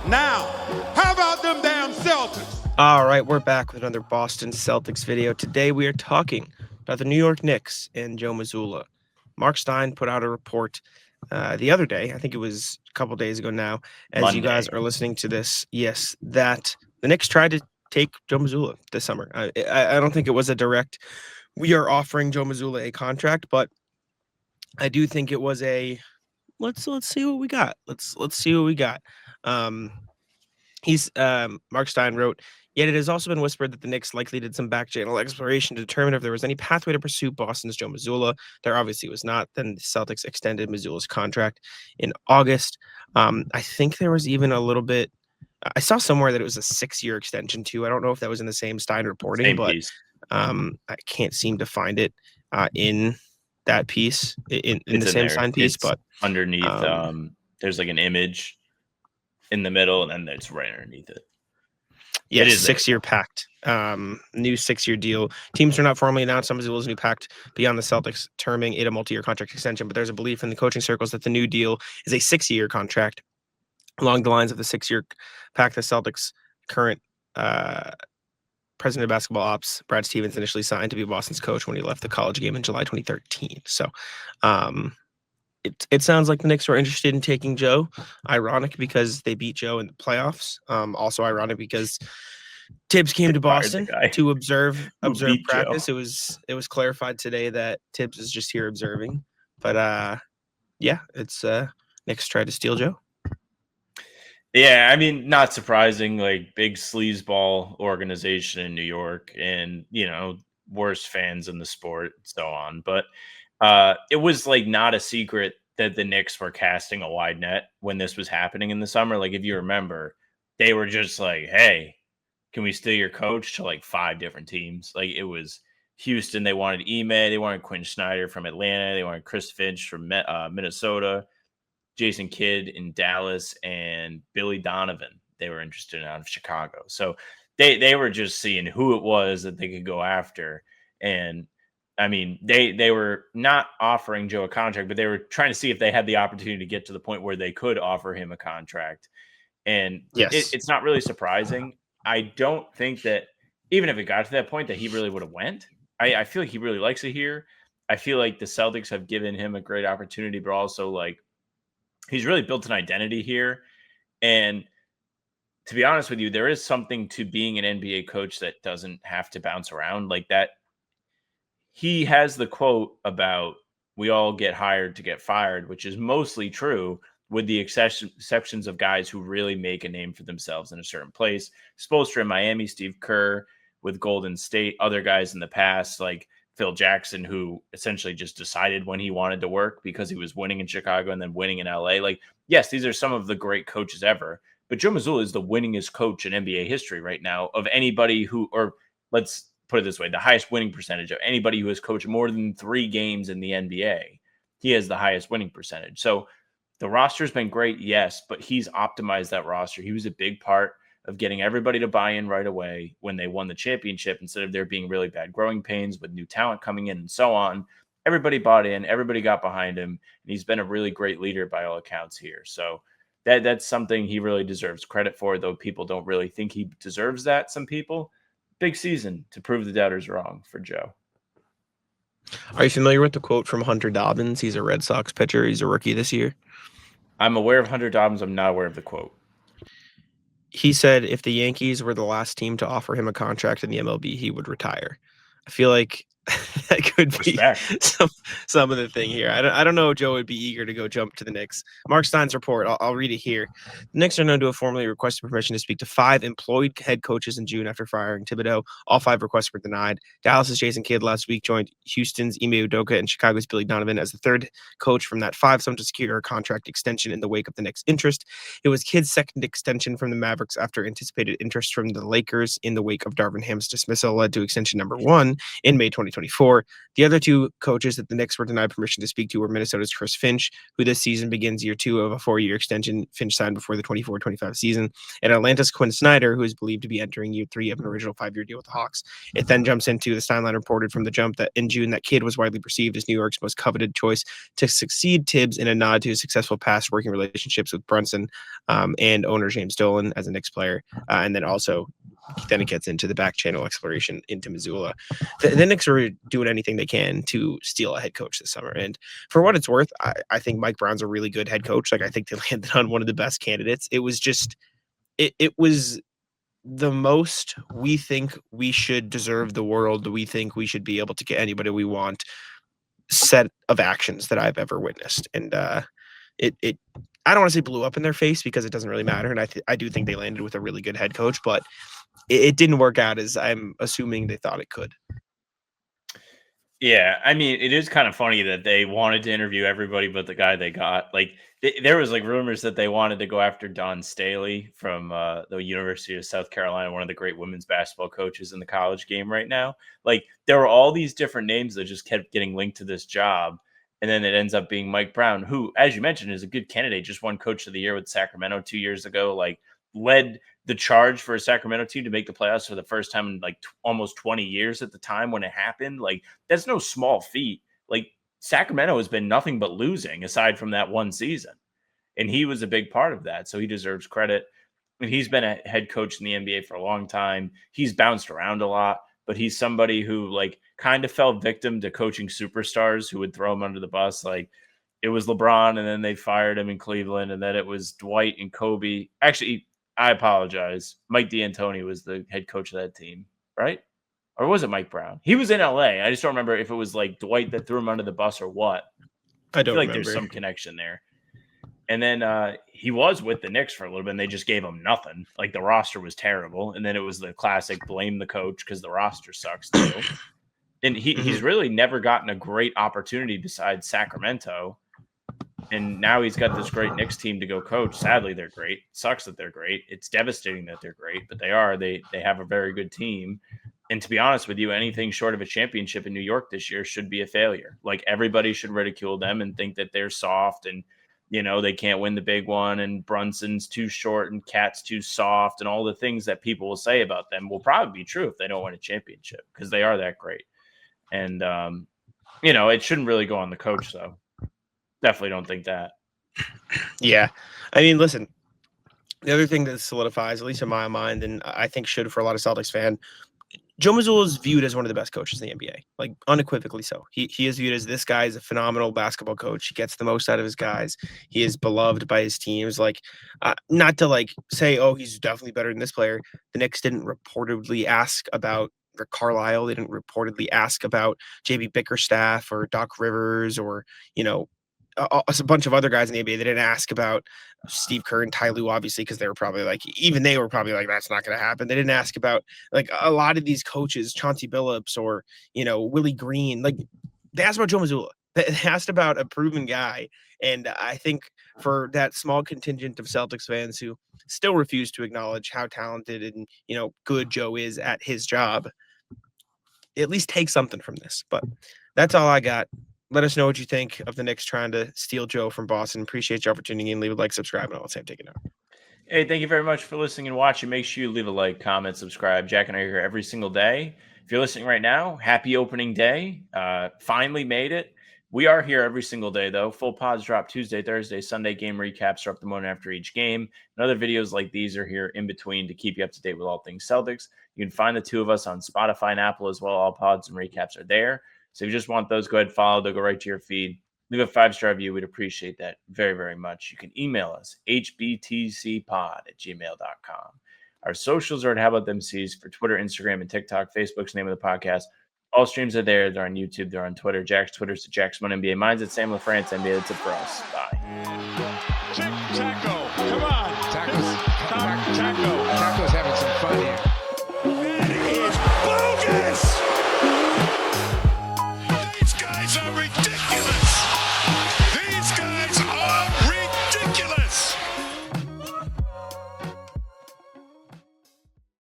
Now, how about them damn Celtics? All right, we're back with another Boston Celtics video. Today we are talking about the New York Knicks and Joe Mazzulla. Mark Stein put out a report the other day, I think it was a couple days ago now, as you guys are listening to this, yes, that the Knicks tried to take Joe Mazzulla this summer. I don't think it was a direct, we are offering Joe Mazzulla a contract, but I do think it was a, let's see what we got. Let's see what we got. Mark Stein wrote, yet it has also been whispered that the Knicks likely did some back channel exploration to determine if there was any pathway to pursue Boston's Joe Mazzulla. There obviously was not. Then the Celtics extended Mazzulla's contract in August. I think there was even a little bit. I saw somewhere that it was a 6-year extension too. I don't know if that was in the same Stein reporting, but I can't seem to find it in that piece in the same Stein piece. But underneath, there's like an image in the middle, and then it's right underneath it. Yes, it is 6-year pact. New 6-year deal. Teams are not formally announced some Mazzulla's new pact beyond the Celtics terming it a multi-year contract extension, but there's a belief in the coaching circles that the new deal is a 6-year contract along the lines of the 6-year pact the Celtics' current president of basketball ops, Brad Stevens, initially signed to be Boston's coach when he left the college game in July 2013. So it sounds like the Knicks were interested in taking Joe. Ironic because they beat Joe in the playoffs. Also ironic because Tibbs came to Boston to observe practice. Joe. It was clarified today that Tibbs is just here observing. But yeah, it's Knicks tried to steal Joe. Yeah, I mean, not surprising. Like big sleazeball organization in New York, and worst fans in the sport, and so on. But it was like not a secret that the Knicks were casting a wide net when this was happening in the summer. Like if you remember, they were just like, "Hey, can we steal your coach?" to like 5 different teams. Like it was Houston. They wanted Ime. They wanted Quinn Snyder from Atlanta. They wanted Chris Finch from Minnesota. Jason Kidd in Dallas, and Billy Donovan. They were interested in out of Chicago. So they were just seeing who it was that they could go after. And I mean, they were not offering Joe a contract, but they were trying to see if they had the opportunity to get to the point where they could offer him a contract. And yes, it's not really surprising. I don't think that even if it got to that point that he really would have went. I feel like he really likes it here. I feel like the Celtics have given him a great opportunity, but also like he's really built an identity here. And to be honest with you, there is something to being an NBA coach that doesn't have to bounce around like that. He has the quote about we all get hired to get fired, which is mostly true with the exceptions of guys who really make a name for themselves in a certain place. Spoelstra in Miami, Steve Kerr with Golden State, other guys in the past like Phil Jackson, who essentially just decided when he wanted to work because he was winning in Chicago and then winning in LA. Like, yes, these are some of the great coaches ever, but Joe Mazzulla is the winningest coach in NBA history right now of anybody who, or let's put it this way, the highest winning percentage of anybody who has coached more than 3 games in the NBA. He has the highest winning percentage. So the roster's been great, yes, but he's optimized that roster. He was a big part of getting everybody to buy in right away when they won the championship, instead of there being really bad growing pains with new talent coming in and so on. Everybody bought in, everybody got behind him, and he's been a really great leader by all accounts here. So that's something he really deserves credit for, though people don't really think he deserves that. Some people. Big season to prove the doubters wrong for Joe. Are you familiar with the quote from Hunter Dobbins? He's a Red Sox pitcher. He's a rookie this year. I'm aware of Hunter Dobbins. I'm not aware of the quote. He said if the Yankees were the last team to offer him a contract in the MLB, he would retire. I feel like that could be some of the thing here. I don't know if Joe would be eager to go jump to the Knicks. Mark Stein's report, I'll read it here. The Knicks are known to have formally requested permission to speak to 5 employed head coaches in June after firing Thibodeau. All 5 requests were denied. Dallas's Jason Kidd last week joined Houston's Ime Udoka and Chicago's Billy Donovan as the 3rd coach from that 5, some to secure a contract extension in the wake of the Knicks' interest. It was Kidd's 2nd extension from the Mavericks after anticipated interest from the Lakers in the wake of Darvin Ham's dismissal led to extension number 1 in May 2023. 2024. The other two coaches that the Knicks were denied permission to speak to were Minnesota's Chris Finch, who this season begins year 2 of a 4-year extension Finch signed before the 24-25 season, and Atlanta's Quinn Snyder, who is believed to be entering year 3 of an original 5-year deal with the Hawks. It then jumps into the Steinline reported from the jump that in June that kid was widely perceived as New York's most coveted choice to succeed Tibbs in a nod to his successful past working relationships with Brunson and owner James Dolan as a Knicks player. And then it gets into the back channel exploration into Mazzulla. The Knicks are doing anything they can to steal a head coach this summer. And for what it's worth, I think Mike Brown's a really good head coach. Like, I think they landed on one of the best candidates. It was just, it was the most we think we should deserve the world. We think we should be able to get anybody we want set of actions that I've ever witnessed. And it I don't want to say blew up in their face because it doesn't really matter. And I do think they landed with a really good head coach, but it didn't work out as I'm assuming they thought it could. Yeah, I mean, it is kind of funny that they wanted to interview everybody but the guy they got. Like, there was like rumors that they wanted to go after Don Staley from the University of South Carolina, one of the great women's basketball coaches in the college game right now. Like, there were all these different names that just kept getting linked to this job. And then it ends up being Mike Brown, who, as you mentioned, is a good candidate. Just won Coach of the Year with Sacramento 2 years ago. Like, led the charge for a Sacramento team to make the playoffs for the first time in like almost 20 years at the time when it happened. Like, that's no small feat. Like, Sacramento has been nothing but losing aside from that one season. And he was a big part of that. So he deserves credit. And he's been a head coach in the NBA for a long time. He's bounced around a lot, but he's somebody who like kind of fell victim to coaching superstars who would throw him under the bus. Like, it was LeBron and then they fired him in Cleveland, and then it was Dwight and Kobe. Actually, I apologize. Mike D'Antoni was the head coach of that team, right? Or was it Mike Brown? He was in LA. I just don't remember if it was like Dwight that threw him under the bus or what. I don't feel like remember. There's some connection there. And then he was with the Knicks for a little bit, and they just gave him nothing. Like, the roster was terrible. And then it was the classic blame the coach because the roster sucks too. And he's really never gotten a great opportunity besides Sacramento. And now he's got this great Knicks team to go coach. Sadly, they're great. Sucks that they're great. It's devastating that they're great, but they are. They have a very good team. And to be honest with you, anything short of a championship in New York this year should be a failure. Like, everybody should ridicule them and think that they're soft and, you know, they can't win the big one and Brunson's too short and Cat's too soft and all the things that people will say about them will probably be true if they don't win a championship because they are that great. And, you know, it shouldn't really go on the coach, though. Definitely don't think that. Yeah. I mean, listen, the other thing that solidifies, at least in my mind, and I think should for a lot of Celtics fans, Joe Mazzulla is viewed as one of the best coaches in the NBA, like unequivocally so. He is viewed as this guy is a phenomenal basketball coach. He gets the most out of his guys. He is beloved by his teams. Like, not to like say, oh, he's definitely better than this player. The Knicks didn't reportedly ask about Rick Carlisle. They didn't reportedly ask about JB Bickerstaff or Doc Rivers or, you know, a bunch of other guys in the NBA. They didn't ask about Steve Kerr and Ty Lue, obviously, because they were probably like, that's not going to happen. They didn't ask about like a lot of these coaches, Chauncey Billups or, you know, Willie Green. Like, they asked about Joe Mazzulla. They asked about a proven guy. And I think for that small contingent of Celtics fans who still refuse to acknowledge how talented and, you know, good Joe is at his job, at least take something from this. But that's all I got. Let us know what you think of the Knicks trying to steal Joe from Boston. Appreciate y'all for tuning in. Leave a like, subscribe, and I'll say I'm taking out. Hey, thank you very much for listening and watching. Make sure you leave a like, comment, subscribe. Jack and I are here every single day. If you're listening right now, happy opening day. Finally made it. We are here every single day, though. Full pods drop Tuesday, Thursday, Sunday. Game recaps are up the morning after each game. And other videos like these are here in between to keep you up to date with all things Celtics. You can find the two of us on Spotify and Apple as well. All pods and recaps are there. So if you just want those, go ahead, follow. They'll go right to your feed. Leave a 5-star review. We'd appreciate that very, very much. You can email us, hbtcpod@gmail.com. Our socials are at How About Them C's for Twitter, Instagram, and TikTok. Facebook's the name of the podcast. All streams are there. They're on YouTube. They're on Twitter. Jack's Twitter's to Jack's1 NBA. Mine's at Sam LaFrance NBA. That's it for us. Bye. Taco. Come on. Taco.